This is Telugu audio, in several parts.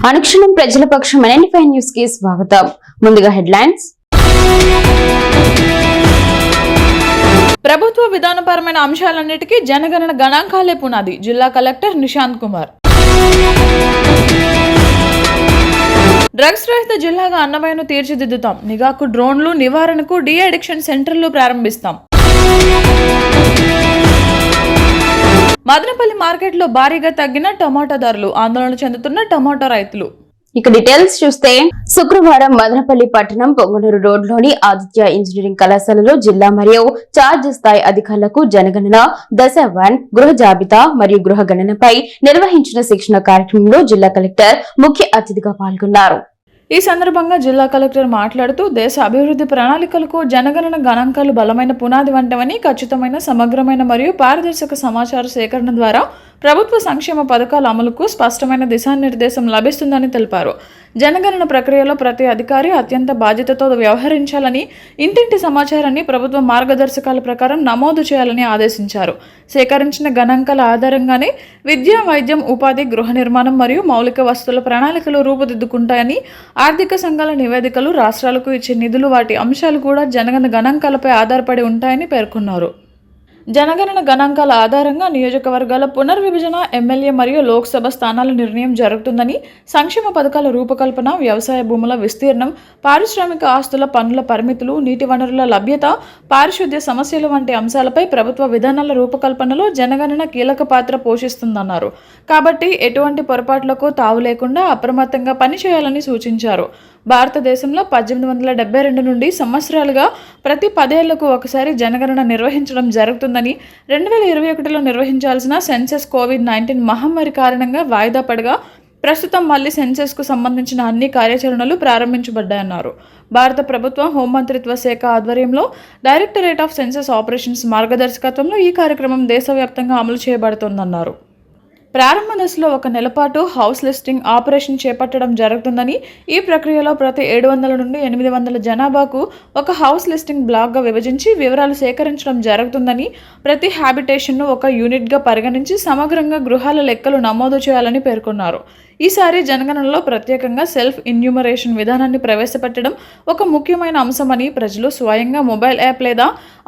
అనుక్షణం ప్రజల పక్షం NN5 న్యూస్ కి స్వాగతం. ముందుగా హెడ్లైన్స్. ప్రభుత్వ విధానపరమైన అంశాలన్నిటికీ జనగణన గణాంకాలే పునాది. జిల్లా కలెక్టర్ నిశాంత్ కుమార్. డ్రగ్స్ రహిత జిల్లాగా అన్నమయ్యను తీర్చిదిద్దుతాం. నిఘాకు డ్రోన్లు, నివారణకు డి అడిక్షన్ సెంటర్లు ప్రారంభిస్తాం. మదనపల్లి మార్కెట్లో భారీగా తగ్గిన టమాటా ధరలు, ఆందోళన చెందుతున్న టమాటా రైతులు. ఇక డీటెయిల్స్ చూస్తే శుక్రవారం మదనపల్లి పట్టణం పొంగనూరు రోడ్లోని ఆదిత్య ఇంజనీరింగ్ కళాశాలలో జిల్లా మరియు ఛార్జ్ స్థాయి అధికారులకు జనగణన దశ 1 గృహ జాబితా మరియు గృహ గణనపై నిర్వహించిన శిక్షణ కార్యక్రమంలో జిల్లా కలెక్టర్ ముఖ్య అతిథిగా పాల్గొన్నారు. ఈ సందర్భంగా జిల్లా కలెక్టర్ మాట్లాడుతూ దేశ అభివృద్ధి ప్రణాళికలకు జనగణన గణాంకాలు బలమైన పునాది వంటివని, ఖచ్చితమైన, సమగ్రమైన మరియు పారదర్శక సమాచార సేకరణ ద్వారా ప్రభుత్వ సంక్షేమ పథకాల అమలుకు స్పష్టమైన దిశానిర్దేశం లభిస్తుందని తెలిపారు. జనగణన ప్రక్రియలో ప్రతి అధికారి అత్యంత బాధ్యతతో వ్యవహరించాలని, ఇంటింటి సమాచారాన్ని ప్రభుత్వ మార్గదర్శకాల ప్రకారం నమోదు చేయాలని ఆదేశించారు. సేకరించిన గణాంకాల ఆధారంగానే విద్య, వైద్యం, ఉపాధి, గృహ నిర్మాణం మరియు మౌలిక వసతుల ప్రణాళికలు రూపుదిద్దుకుంటాయని, ఆర్థిక సంఘాల నివేదికలు, రాష్ట్రాలకు ఇచ్చే నిధులు, వాటి అంశాలు కూడా జనగణన గణాంకాలపై ఆధారపడి ఉంటాయని పేర్కొన్నారు. జనగణన గణాంకాల ఆధారంగా నియోజకవర్గాల పునర్విభజన, ఎమ్మెల్యే మరియు లోక్సభ స్థానాల నిర్ణయం జరుగుతుందని, సంక్షేమ పథకాల రూపకల్పన, వ్యవసాయ భూముల విస్తీర్ణం, పారిశ్రామిక ఆస్తుల పన్నుల పరిమితులు, నీటి వనరుల లభ్యత, పారిశుద్ధ్య సమస్యలు వంటి అంశాలపై ప్రభుత్వ విధానాల రూపకల్పనలో జనగణన కీలక పాత్ర పోషిస్తుందన్నారు. కాబట్టి ఎటువంటి పొరపాట్లకు తావు లేకుండా అప్రమత్తంగా పనిచేయాలని సూచించారు. భారతదేశంలో 1872 నుండి సంవత్సరాలుగా ప్రతి 10 ఏళ్లకు ఒకసారి జనగణన నిర్వహించడం జరుగుతుందని, 2021లో నిర్వహించాల్సిన సెన్సెస్ కోవిడ్-19 మహమ్మారి కారణంగా వాయిదా పడగా ప్రస్తుతం మళ్లీ సెన్సెస్కు సంబంధించిన అన్ని కార్యాచరణలు ప్రారంభించబడ్డాయన్నారు. భారత ప్రభుత్వ హోంమంత్రిత్వ శాఖ ఆధ్వర్యంలో డైరెక్టరేట్ ఆఫ్ సెన్సెస్ ఆపరేషన్స్ మార్గదర్శకత్వంలో ఈ కార్యక్రమం దేశవ్యాప్తంగా అమలు చేయబడుతోందన్నారు. ప్రారంభ దశలో 1 నెల పాటు హౌస్ లిస్టింగ్ ఆపరేషన్ చేపట్టడం జరుగుతుందని, ఈ ప్రక్రియలో ప్రతి 700 నుండి 800 జనాభాకు ఒక హౌస్ లిస్టింగ్ బ్లాక్గా విభజించి వివరాలు సేకరించడం జరుగుతుందని, ప్రతి హ్యాబిటేషన్ను ఒక యూనిట్గా పరిగణించి సమగ్రంగా గృహాల లెక్కలు నమోదు చేయాలని పేర్కొన్నారు. ఈసారి జనగణనలో ప్రత్యేకంగా సెల్ఫ్ ఇన్యూమరేషన్ విధానాన్ని ప్రవేశపెట్టడం ఒక ముఖ్యమైన అంశమని, ప్రజలు స్వయంగా మొబైల్ యాప్ లేదా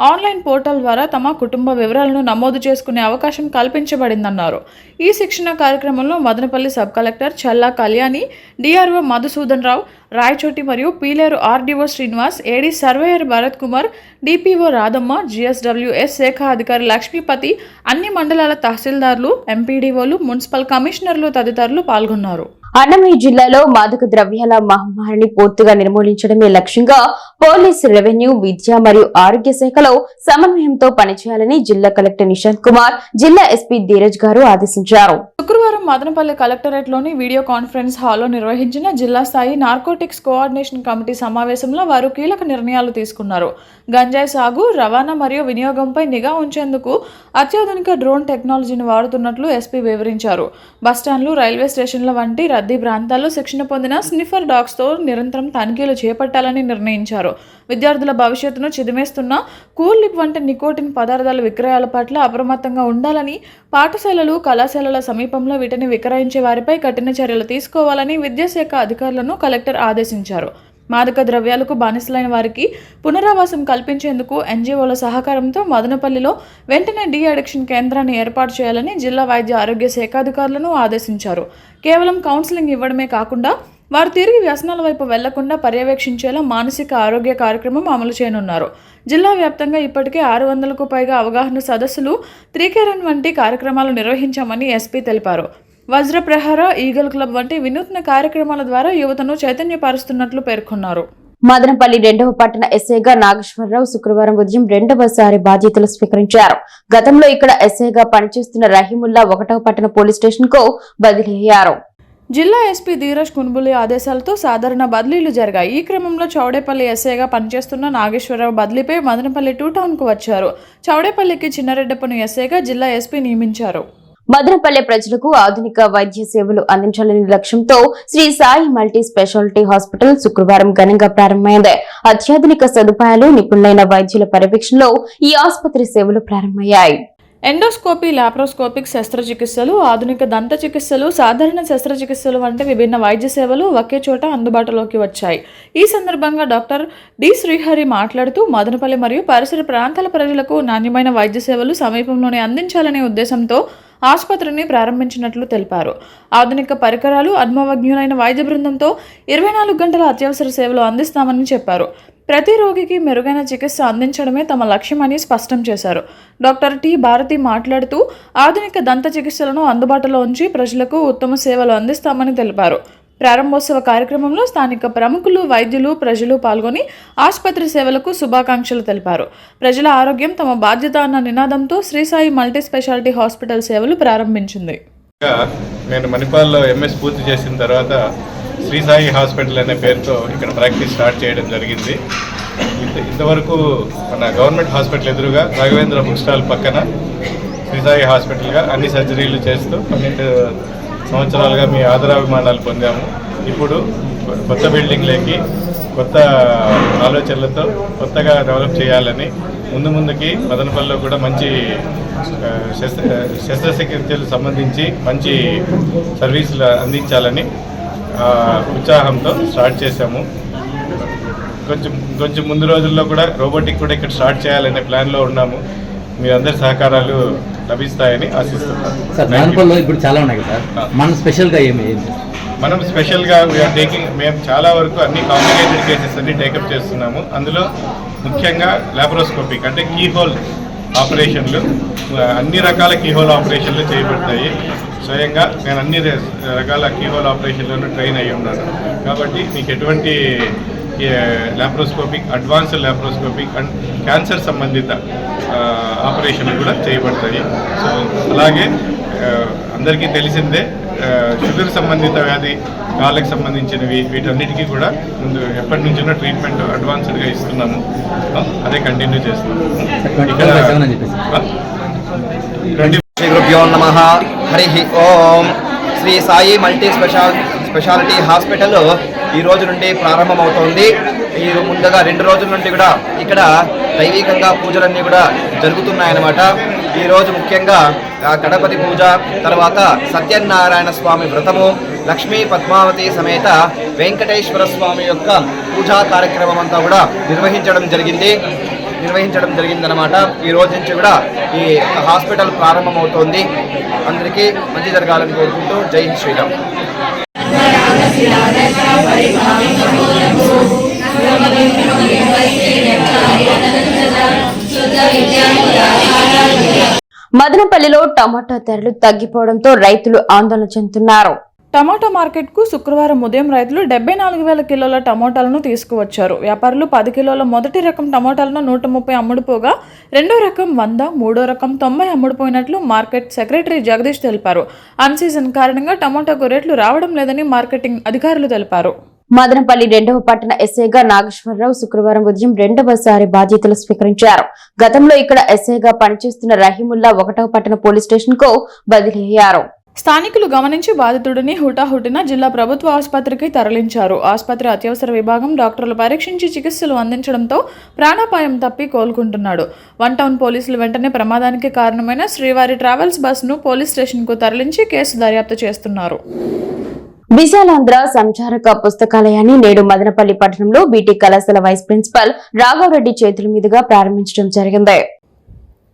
ఆన్లైన్ పోర్టల్ ద్వారా తమ కుటుంబ వివరాలను నమోదు చేసుకునే అవకాశం కల్పించబడిందన్నారు. ఈ శిక్షణ కార్యక్రమంలో Madanapalle sub collector Challa Kalyani, DRO Madhusudan Rao, Rayachoti మరియు Piler RDO Srinivas, AD surveyor Bharat Kumar, DPO Radhamma, GSWS శాఖ అధికారి లక్ష్మీపతి, అన్ని మండలాల తహసీల్దార్లు, ఎంపీడీఓలు, మున్సిపల్ కమిషనర్లు తదితరులు పాల్గొన్నారు. అన్నమయ్య జిల్లాలో మాదక ద్రవ్యాల మహమ్మారిని పూర్తిగా నిర్మూలించడమే లక్ష్యంగా పోలీస్, రెవెన్యూ, విద్య మరియు ఆరోగ్య శాఖలో సమన్వయంతో పనిచేయాలని జిల్లా కలెక్టర్ నిశాంత్ కుమార్, జిల్లా ఎస్పీ ధీరజ్ గారు ఆదేశించారు. శుక్రవారం మదనపల్లి కలెక్టరేట్లోని వీడియో కాన్ఫరెన్స్ హాల్లో నిర్వహించిన జిల్లా స్థాయి నార్కోటిక్స్ కోఆర్డినేషన్ కమిటీ సమావేశంలో వారు కీలక నిర్ణయాలు తీసుకున్నారు. గంజాయి సాగు, రవాణా మరియు వినియోగంపై నిఘా ఉంచేందుకు అత్యాధునిక డ్రోన్ టెక్నాలజీని వాడుతున్నట్లు ఎస్పీ వివరించారు. బస్టాండ్లు, రైల్వే స్టేషన్ల వంటి రద్దీ ప్రాంతాల్లో శిక్షణ పొందిన స్నిఫర్ డాగ్స్తో నిరంతరం తనిఖీలు చేపట్టాలని నిర్ణయించారు. విద్యార్థుల భవిష్యత్తును చిదిమేస్తున్న కూల్ లిప్ వంటి నికోటిన్ పదార్థాల విక్రయాల పట్ల అప్రమత్తంగా ఉండాలని, పాఠశాలలు, కళాశాలల సమీపంలో వీటిని విక్రయించే వారిపై కఠిన చర్యలు తీసుకోవాలని విద్యాశాఖ అధికారులను కలెక్టర్ ఆదేశించారు. మాదక ద్రవ్యాలకు బానిసలైన వారికి పునరావాసం కల్పించేందుకు ఎన్జీఓల సహకారంతో మదనపల్లిలో వెంటనే డి అడిక్షన్ కేంద్రాన్ని ఏర్పాటు చేయాలని జిల్లా వైద్య ఆరోగ్య శాఖాధికారులను ఆదేశించారు. కేవలం కౌన్సిలింగ్ ఇవ్వడమే కాకుండా వారు తిరిగి వ్యసనాల వైపు వెళ్లకుండా పర్యవేక్షించేలా మానసిక ఆరోగ్య కార్యక్రమం అమలు చేయనున్నారు. జిల్లా వ్యాప్తంగా ఇప్పటికే 600కు పైగా అవగాహన సదస్సులు, 3K రన్ వంటి కార్యక్రమాలు నిర్వహించామని ఎస్పీ తెలిపారు. వజ్ర ప్రహార, ఈగల్ క్లబ్ వంటి వినూత్న కార్యక్రమాల ద్వారా యువతను చైతన్యపరుస్తున్నట్లు పేర్కొన్నారు. మదనపల్లి 2వ పట్టణ ఎస్ఐగా నాగేశ్వరరావు శుక్రవారం ఉదయం 2వసారి బాధ్యతలు స్వీకరించారు. గతంలో ఇక్కడ ఎస్ఐగా పనిచేస్తున్న రహీముల్లా 1వ పట్టణ పోలీస్ స్టేషన్ కు బదిలీ అయ్యారు. జిల్లా ఎస్పీ ధీరజ్ కున్బులి ఆదేశాలతో సాధారణ బదిలీలు జరిగాయి. ఈ క్రమంలో చౌడేపల్లి ఎస్ఐగా పనిచేస్తున్న నాగేశ్వరరావు బదిలీపై మదనపల్లి 2 టౌన్కు వచ్చారు. చౌడేపల్లికి చిన్నరెడ్డప్పను ఎస్ఐగా జిల్లా ఎస్పీ నియమించారు. మదనపల్లె ప్రజలకు ఆధునిక వైద్య సేవలు అందించాలనే లక్ష్యంతో Shri Sai multi speciality hospital శుక్రవారం ఘనంగా ప్రారంభమైంది. అత్యాధునిక సదుపాయాలు, నిపుణులైన వైద్యుల పర్యవేక్షణలో ఈ ఆసుపత్రి సేవలు ప్రారంభమయ్యాయి. ఎండోస్కోపీ, లాప్రోస్కోపిక్ శస్త్రచికిత్సలు, ఆధునిక దంత చికిత్సలు, సాధారణ శస్త్రచికిత్సలు వంటి విభిన్న వైద్య సేవలు ఒకే చోట అందుబాటులోకి వచ్చాయి. ఈ సందర్భంగా డాక్టర్ డి శ్రీహరి మాట్లాడుతూ మదనపల్లి మరియు పరిసర ప్రాంతాల ప్రజలకు నాణ్యమైన వైద్య సేవలు సమీపంలోనే అందించాలనే ఉద్దేశంతో ఆసుపత్రిని ప్రారంభించినట్లు తెలిపారు. ఆధునిక పరికరాలు, అనుభవజ్ఞులైన వైద్య బృందంతో 24 గంటల అత్యవసర సేవలు అందిస్తామని చెప్పారు. ప్రతి రోగికి మెరుగైన చికిత్స అందించడమే తమ లక్ష్యమని స్పష్టం చేశారు. డాక్టర్ టి భారతి మాట్లాడుతూ ఆధునిక దంత చికిత్సలను అందుబాటులో ఉంచి ప్రజలకు ఉత్తమ సేవలు అందిస్తామని తెలిపారు. ప్రారంభోత్సవ కార్యక్రమంలో స్థానిక ప్రముఖులు, వైద్యులు, ప్రజలు పాల్గొని ఆసుపత్రి సేవలకు శుభాకాంక్షలు తెలిపారు. ప్రజల ఆరోగ్యం తమ బాధ్యత అన్న నినాదంతో Shri Sai multi speciality hospital సేవలు ప్రారంభించింది. నేను మణిపాల్లో ఎంఎస్ పూర్తి చేసిన తర్వాత శ్రీ సాయి హాస్పిటల్ అనే పేరుతో ఇక్కడ ప్రాక్టీస్ స్టార్ట్ చేయడం జరిగింది. ఇంతవరకు మన గవర్నమెంట్ హాస్పిటల్ ఎదురుగా రాఘవేంద్ర బుక్ స్టాల్ పక్కన శ్రీ సాయి హాస్పిటల్గా అన్ని సర్జరీలు చేస్తూ 12 సంవత్సరాలుగా మీ ఆదరాభిమానాలు పొందాము. ఇప్పుడు కొత్త బిల్డింగ్లోకి కొత్త ఆలోచనలతో కొత్తగా డెవలప్ చేయాలని ముందుకి మదనపల్లిలో కూడా మంచి శస్త్రచికిత్సలకు సంబంధించి మంచి సర్వీసులు అందించాలని ఉత్సాహంతో స్టార్ట్ చేశాము. కొంచెం ముందు రోజుల్లో కూడా రోబోటిక్ కూడా ఇక్కడ స్టార్ట్ చేయాలనే ప్లాన్లో ఉన్నాము. మీ అందరి సహకారాలు లభిస్తాయని ఆశిస్తున్నాను. సార్, మదనపల్లిలో ఇప్పుడు చాలా ఉన్నాయి కదా సార్, మనం స్పెషల్గా మనం స్పెషల్గా మేము చాలా వరకు అన్ని కాంప్లికేటెడ్ కేసెస్ అన్ని టేకప్ చేస్తున్నాము. అందులో ముఖ్యంగా లాప్రోస్కోపిక్ అంటే కీహోల్ ఆపరేషన్లు, అన్ని రకాల కీహోల్ ఆపరేషన్లు చేయబడతాయి. స్వయంగా నేను అన్ని రకాల కీహోల్ ఆపరేషన్లను ట్రైన్ అయ్యి ఉన్నాను. కాబట్టి మీకు ఎటువంటి laparoscopic, advanced laparoscopic and cancer సంబంధిత ఆపరేషన్లు కూడా చేయబడతాయి. సో అలాగే అందరికీ తెలిసిందే షుగర్ సంబంధిత వ్యాధి, కాళ్ళకి సంబంధించినవి, వీటన్నిటికీ కూడా ముందు ఎప్పటి నుంచినో ట్రీట్మెంట్ అడ్వాన్స్డ్గా ఇస్తున్నాము. అదే కంటిన్యూ చేస్తున్నాము. శ్రీ గురుభ్యో నమః. హరి ఓం. Sri Sai multi speciality hospital ఈ రోజు నుండి ప్రారంభమవుతోంది. ఈ ముందుగా 2 రోజుల నుండి కూడా ఇక్కడ దైవికంగా పూజలన్నీ కూడా జరుగుతున్నాయన్నమాట. ఈరోజు ముఖ్యంగా గణపతి పూజ, తర్వాత సత్యనారాయణ స్వామి వ్రతము, లక్ష్మీ పద్మావతి సమేత వెంకటేశ్వర స్వామి యొక్క పూజా కార్యక్రమం అంతా కూడా నిర్వహించడం జరిగిందనమాట. ఈ రోజు నుంచి కూడా ఈ హాస్పిటల్ ప్రారంభమవుతోంది. అందరికీ మంచి జరగాలని కోరుకుంటూ జై శ్రీరామ్. మదనపల్లిలో టమాటా ధరలు తగ్గిపోవడంతో రైతులు ఆందోళన చెందుతున్నారు. టమాటా మార్కెట్కు శుక్రవారం ఉదయం రైతులు 74,000 కిలోల టమోటాలను తీసుకువచ్చారు. వ్యాపారులు 10 కిలోల మొదటి రకం టమోటాలను 130 అమ్ముడుపోగా, రెండో రకం 100, మూడో రకం 90 అమ్ముడుపోయినట్లు మార్కెట్ సెక్రటరీ జగదీష్ తెలిపారు. అన్ సీజన్ కారణంగా టమోటాకు రేట్లు రావడం లేదని మార్కెటింగ్ అధికారులు తెలిపారు. మదనపల్లి 2వ పట్టణ ఎస్ఐగా నాగేశ్వరరావు శుక్రవారం ఉదయం 2వసారి బాధ్యతలు స్వీకరించారు. గతంలో ఇక్కడ ఎస్ఐగా పనిచేస్తున్న రహీముల్లా 1వ పట్టణ పోలీస్ స్టేషన్ కు బదిలీ అయ్యారు. స్థానికులు గమనించి బాధితుడిని హుటాహుటిన జిల్లా ప్రభుత్వ ఆసుపత్రికి తరలించారు. ఆసుపత్రి అత్యవసర విభాగం డాక్టర్లు పరీక్షించి చికిత్సలు అందించడంతో ప్రాణాపాయం తప్పి కోలుకుంటున్నాడు. 1 టౌన్ పోలీసులు వెంటనే ప్రమాదానికి కారణమైన శ్రీవారి ట్రావెల్స్ బస్సును పోలీస్ స్టేషన్ కు తరలించి కేసు దర్యాప్తు చేస్తున్నారు. విశాలాంధ్ర సంచారక పుస్తకాలయాన్ని నేడు మదనపల్లి పట్టణంలో బీటీ కళాశాల వైస్ ప్రిన్సిపల్ రాఘవరెడ్డి చేతుల మీదుగా ప్రారంభించడం జరిగింది.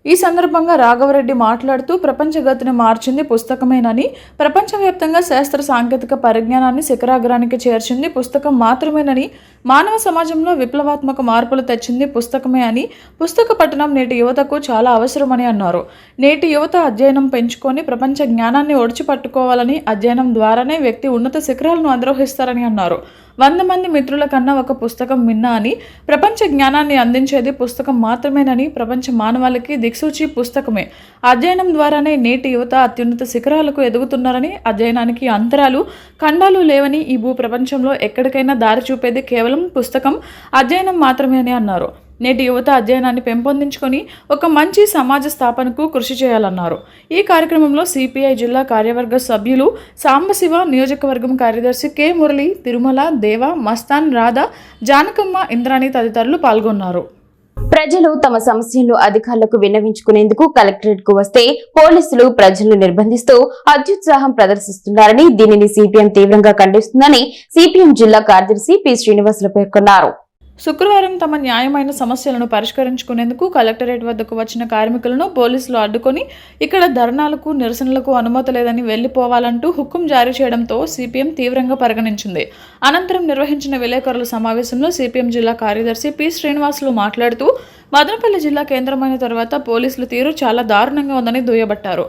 ఈ సందర్భంగా రాఘవరెడ్డి మాట్లాడుతూ ప్రపంచగతిని మార్చింది పుస్తకమేనని, ప్రపంచవ్యాప్తంగా శాస్త్ర సాంకేతిక పరిజ్ఞానాన్ని శిఖరాగ్రానికి చేర్చింది పుస్తకం మాత్రమేనని, మానవ సమాజంలో విప్లవాత్మక మార్పులు తెచ్చింది పుస్తకమే అని, పుస్తక పఠనం నేటి యువతకు చాలా అవసరమని అన్నారు. నేటి యువత అధ్యయనం పెంచుకొని ప్రపంచ జ్ఞానాన్ని ఒడిచిపట్టుకోవాలని, అధ్యయనం ద్వారానే వ్యక్తి ఉన్నత శిఖరాలను అధిరోహిస్తారని అన్నారు. 100 మంది మిత్రుల కన్నా ఒక పుస్తకం మిన్నా అని, ప్రపంచ జ్ఞానాన్ని అందించేది పుస్తకం మాత్రమేనని, ప్రపంచ మానవాళికి దిక్సూచి పుస్తకమే. అధ్యయనం ద్వారానే నేటి యువత అత్యున్నత శిఖరాలకు ఎదుగుతున్నారని, అధ్యయనానికి అంతరాలు, ఖండాలు లేవని, ఈ భూ ప్రపంచంలో ఎక్కడికైనా దారి చూపేది కేవలం పుస్తకం, అధ్యయనం మాత్రమే అని అన్నారు. నేటి యువత అధ్యయనాన్ని పెంపొందించుకొని ఒక మంచి సమాజ స్థాపనకు కృషి చేయాలన్నారు. ఈ కార్యక్రమంలో సిపిఐ జిల్లా కార్యవర్గ సభ్యులు సాంబశివ, నియోజకవర్గం కార్యదర్శి కె మురళి, తిరుమల, దేవ, మస్తాన్, రాధా, జానకమ్మ, ఇంద్రాణి తదితరులు పాల్గొన్నారు. ప్రజలు తమ సమస్యలను అధికారులకు విన్నవించుకునేందుకు కలెక్టరేట్ కు వస్తే పోలీసులు ప్రజలను నిర్బంధిస్తూ అత్యుత్సాహం ప్రదర్శిస్తున్నారని, దీనిని సిపిఎం తీవ్రంగా ఖండిస్తుందని సిపిఎం జిల్లా కార్యదర్శి పి శ్రీనివాసులు పేర్కొన్నారు. శుక్రవారం తమ న్యాయమైన సమస్యలను పరిష్కరించుకునేందుకు కలెక్టరేట్ వద్దకు వచ్చిన కార్మికులను పోలీసులు అడ్డుకొని ఇక్కడ ధర్నాలకు, నిరసనలకు అనుమతి లేదని వెళ్లిపోవాలంటూ హుకుం జారీ చేయడంతో సిపిఎం తీవ్రంగా పరిగణించింది. అనంతరం నిర్వహించిన విలేకరుల సమావేశంలో సిపిఎం జిల్లా కార్యదర్శి పి శ్రీనివాసులు మాట్లాడుతూ మదనపల్లి జిల్లా కేంద్రమైన తర్వాత పోలీసుల తీరు చాలా దారుణంగా ఉందని దుయ్యబట్టారు.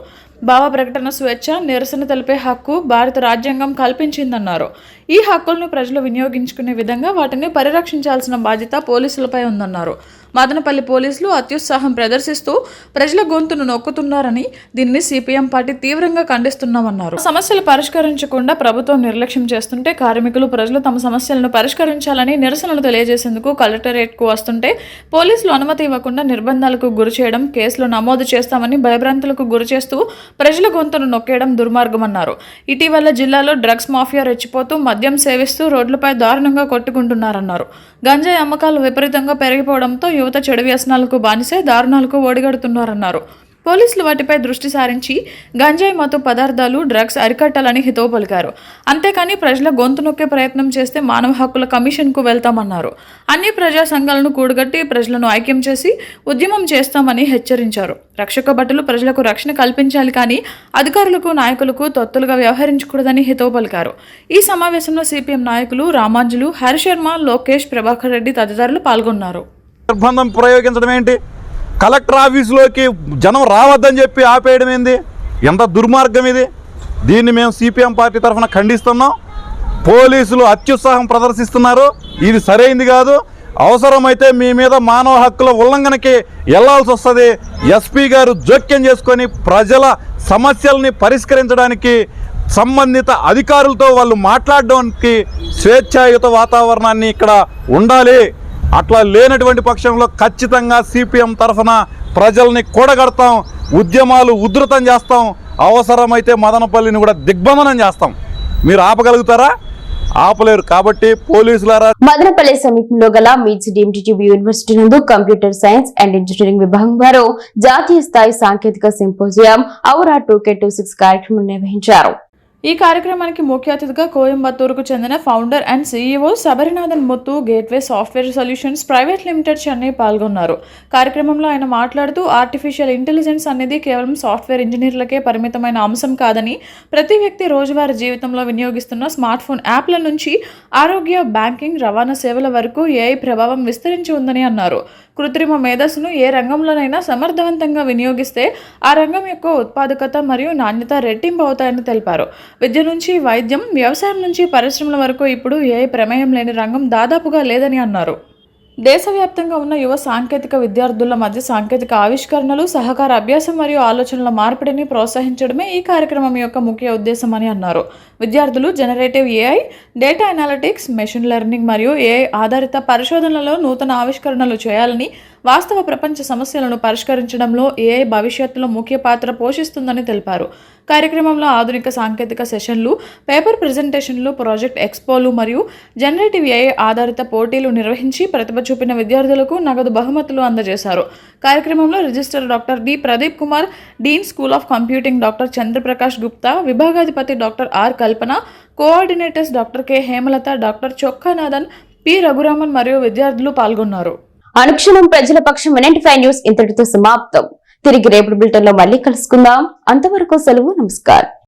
భావ ప్రకటన స్వేచ్ఛ, నిరసన తెలిపే హక్కు భారత రాజ్యాంగం కల్పించిందన్నారు. ఈ హక్కులను ప్రజలు వినియోగించుకునే విధంగా వాటిని పరిరక్షించాల్సిన బాధ్యత పోలీసులపై ఉందన్నారు. మదనపల్లి పోలీసులు అత్యుత్సాహం ప్రదర్శిస్తూ ప్రజల గొంతును నొక్కుతున్నారని, దీన్ని సిపిఎం పార్టీ తీవ్రంగా ఖండిస్తున్నామన్నారు. సమస్యలు పరిష్కరించకుండా ప్రభుత్వం నిర్లక్ష్యం చేస్తుంటే కార్మికులు, ప్రజలు తమ సమస్యలను పరిష్కరించాలని నిరసనలు తెలియజేసేందుకు కలెక్టరేట్ కు వస్తుంటే పోలీసులు అనుమతి ఇవ్వకుండా నిర్బంధాలకు గురి చేయడం, కేసులు నమోదు చేస్తామని భయభ్రాంతులకు గురి చేస్తూ ప్రజల గొంతును నొక్కేయడం దుర్మార్గమన్నారు. ఇటీవల జిల్లాలో డ్రగ్స్ మాఫియా రెచ్చిపోతూ మద్యం సేవిస్తూ రోడ్లపై దారుణంగా కొట్టుకుంటున్నారన్నారు. గంజాయి అమ్మకాలు విపరీతంగా పెరిగిపోవడంతో యువత చెడు వ్యసనాలకు బానిసై దారుణాలకు ఒడిగడుతున్నారన్నారు. పోలీసులు వాటిపై దృష్టి సారించి గంజాయి మత్తు పదార్థాలు, డ్రగ్స్ అరికట్టాలని హితవు పలికారు. అంతేకాని ప్రజల గొంతు నొక్కే ప్రయత్నం చేస్తే మానవ హక్కుల కమిషన్కు వెళ్తామన్నారు. అన్ని ప్రజా సంఘాలను కూడగట్టి ప్రజలను ఐక్యం చేసి ఉద్యమం చేస్తామని హెచ్చరించారు. రక్షక భటులు ప్రజలకు రక్షణ కల్పించాలి కానీ అధికారులకు, నాయకులకు తొత్తులుగా వ్యవహరించకూడదని హితవు పలికారు. ఈ సమావేశంలో సిపిఎం నాయకులు రామాంజులు, హరిశర్మ, లోకేష్, ప్రభాకర్ రెడ్డి తదితరులు పాల్గొన్నారు. నిర్బంధం ప్రయోగించడం ఏంటి? కలెక్టర్ ఆఫీసులోకి జనం రావద్దని చెప్పి ఆపేయడం ఏంది? ఎంత దుర్మార్గం ఇది! దీన్ని మేము సిపిఎం పార్టీ తరఫున ఖండిస్తున్నాం. పోలీసులు అత్యుత్సాహం ప్రదర్శిస్తున్నారు. ఇది సరైంది కాదు. అవసరమైతే మీ మీద మానవ హక్కుల ఉల్లంఘనకి వెళ్లాల్సి వస్తుంది. ఎస్పీ గారు జోక్యం చేసుకొని ప్రజల సమస్యల్ని పరిష్కరించడానికి సంబంధిత అధికారులతో వాళ్ళు మాట్లాడడానికి స్వేచ్ఛాయుత వాతావరణాన్ని ఇక్కడ ఉండాలి. అట్లా లేనటువంటి పక్షంలో ఖచ్చితంగా సిపిఎం తరఫున ప్రజల్ని కూడగడతాం, ఉద్యమాలు ఉధృతం చేస్తాం, అవసరమైతే మదనపల్లిని కూడా దిగ్బంధనం చేస్తాం. మీరు ఆపగలుగుతారా? ఆపలేరు. కాబట్టి పోలీసులారా, మదనపల్లి సమీపంలో గల మీట్స్ డీమ్డ్ యూనివర్సిటీ నందు కంప్యూటర్ సైన్స్ అండ్ ఇంజనీరింగ్ విభాగం వారు జాతీయ స్థాయి సాంకేతిక సింపోజియం ఔరా 2K26 కార్యక్రమం నిర్వహించారు. ఈ కార్యక్రమానికి ముఖ్య అతిథిగా కోయంబత్తూరుకు చెందిన founder and CEO Sabarinathan Muthu, gateway software solutions private limited Chennai పాల్గొన్నారు. కార్యక్రమంలో ఆయన మాట్లాడుతూ ఆర్టిఫిషియల్ ఇంటెలిజెన్స్ అనేది కేవలం సాఫ్ట్వేర్ ఇంజనీర్లకే పరిమితమైన అంశం కాదని, ప్రతి వ్యక్తి రోజువారీ జీవితంలో వినియోగిస్తున్న స్మార్ట్ ఫోన్ యాప్ల నుంచి ఆరోగ్య, బ్యాంకింగ్, రవాణా సేవల వరకు ఏఐ ప్రభావం విస్తరించి ఉందని అన్నారు. కృత్రిమ మేధస్సును ఏ రంగంలోనైనా సమర్థవంతంగా వినియోగిస్తే ఆ రంగం యొక్క ఉత్పాదకత మరియు నాణ్యత రెట్టింపు అవుతాయని తెలిపారు. విద్య నుంచి వైద్యం, వ్యవసాయం నుంచి పరిశ్రమల వరకు ఇప్పుడు ఏఐ ప్రమేయం లేని రంగం దాదాపుగా లేదని అన్నారు. దేశవ్యాప్తంగా ఉన్న యువ సాంకేతిక విద్యార్థుల మధ్య సాంకేతిక ఆవిష్కరణలు, సహకార అభ్యాసం మరియు ఆలోచనల మార్పిడిని ప్రోత్సహించడమే ఈ కార్యక్రమం యొక్క ముఖ్య ఉద్దేశమని అన్నారు. విద్యార్థులు generative AI, data analytics, machine learning మరియు ఏఐ ఆధారిత పరిశోధనలలో నూతన ఆవిష్కరణలు చేయాలని, వాస్తవ ప్రపంచ సమస్యలను పరిష్కరించడంలో ఏఐ భవిష్యత్తులో ముఖ్య పాత్ర పోషిస్తుందని తెలిపారు. కార్యక్రమంలో ఆధునిక సాంకేతిక సెషన్లు, పేపర్ ప్రెజెంటేషన్లు, ప్రాజెక్ట్ ఎక్స్పోలు మరియు జనరేటివ్ ఏఐ ఆధారిత పోటీలు నిర్వహించి ప్రతిభ చూపిన విద్యార్థులకు నగదు బహుమతులు అందజేశారు. కార్యక్రమంలో register doctor D Pradeep Kumar, dean school of computing doctor Chandraprakash Gupta, విభాగాధిపతి doctor R Kalpana, coordinators doctor K Hemalatha, doctor Chokkanathan, P Raghuraman మరియు విద్యార్థులు పాల్గొన్నారు. అనుక్షణం ప్రజల పక్షం 95 న్యూస్ ఇంతటితో సమాప్తం. తిరిగి రేపటి బులెటిన్ లో మళ్ళీ కలుసుకుందాం. అంతవరకు సెలవు. నమస్కారం.